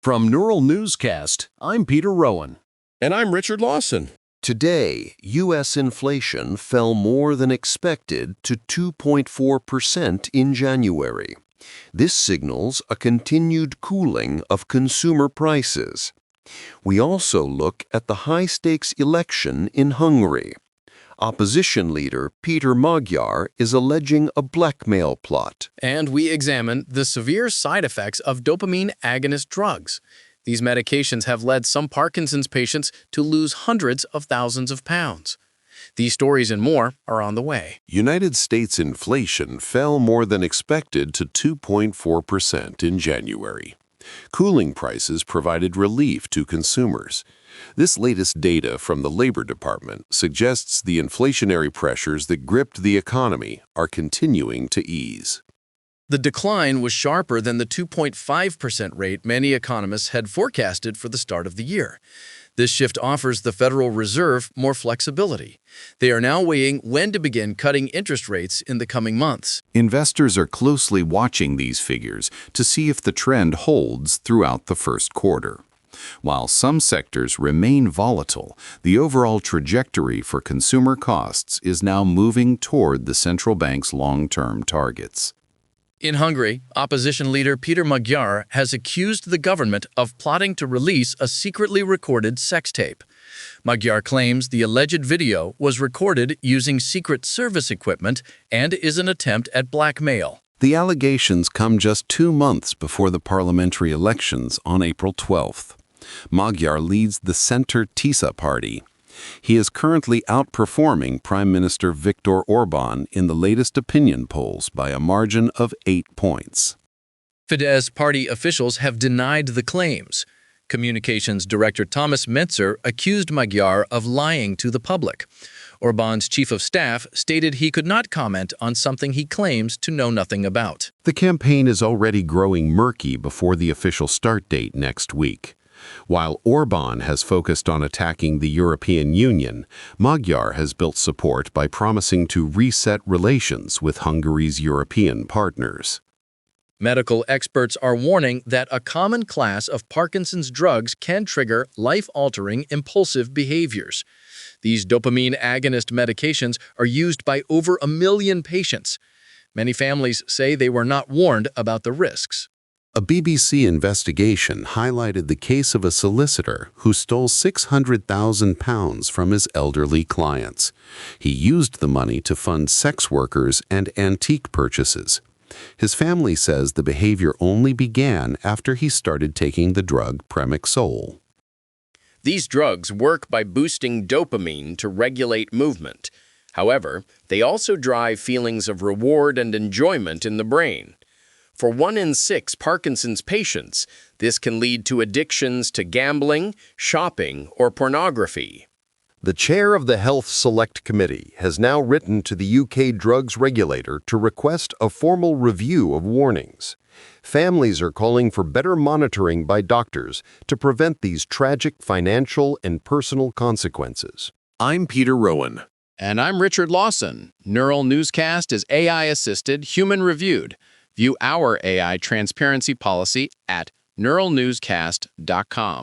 From Neural Newscast, I'm Peter Rowan. And I'm Richard Lawson. Today, U.S. inflation fell more than expected to 2.4% in January. This signals a continued cooling of consumer prices. We also look at the high-stakes election in Hungary. Opposition leader Peter Magyar is alleging a blackmail plot. And we examine the severe side effects of dopamine agonist drugs. These medications have led some Parkinson's patients to lose hundreds of thousands of pounds. These stories and more are on the way. United States inflation fell more than expected to 2.4% in January. Cooling prices provided relief to consumers. This latest data from the Labor Department suggests the inflationary pressures that gripped the economy are continuing to ease. The decline was sharper than the 2.5% rate many economists had forecasted for the start of the year. This shift offers the Federal Reserve more flexibility. They are now weighing when to begin cutting interest rates in the coming months. Investors are closely watching these figures to see if the trend holds throughout the first quarter. While some sectors remain volatile, the overall trajectory for consumer costs is now moving toward the central bank's long-term targets. In Hungary, opposition leader Peter Magyar has accused the government of plotting to release a secretly recorded sex tape. Magyar claims the alleged video was recorded using Secret Service equipment and is an attempt at blackmail. The allegations come just 2 months before the parliamentary elections on April 12th. Magyar leads the Center TISA party. He is currently outperforming Prime Minister Viktor Orban in the latest opinion polls by a margin of 8 points. Fidesz party officials have denied the claims. Communications Director Thomas Metzer accused Magyar of lying to the public. Orban's chief of staff stated he could not comment on something he claims to know nothing about. The campaign is already growing murky before the official start date next week. While Orban has focused on attacking the European Union, Magyar has built support by promising to reset relations with Hungary's European partners. Medical experts are warning that a common class of Parkinson's drugs can trigger life-altering impulsive behaviors. These dopamine agonist medications are used by over 1 million patients. Many families say they were not warned about the risks. A BBC investigation highlighted the case of a solicitor who stole £600,000 from his elderly clients. He used the money to fund sex workers and antique purchases. His family says the behavior only began after he started taking the drug Premixol. These drugs work by boosting dopamine to regulate movement. However, they also drive feelings of reward and enjoyment in the brain. For 1 in 6 Parkinson's patients, this can lead to addictions to gambling, shopping, or pornography. The chair of the Health Select Committee has now written to the UK drugs regulator to request a formal review of warnings. Families are calling for better monitoring by doctors to prevent these tragic financial and personal consequences. I'm Peter Rowan. And I'm Richard Lawson. Neural Newscast is AI-assisted, human-reviewed. View our AI transparency policy at neuralnewscast.com.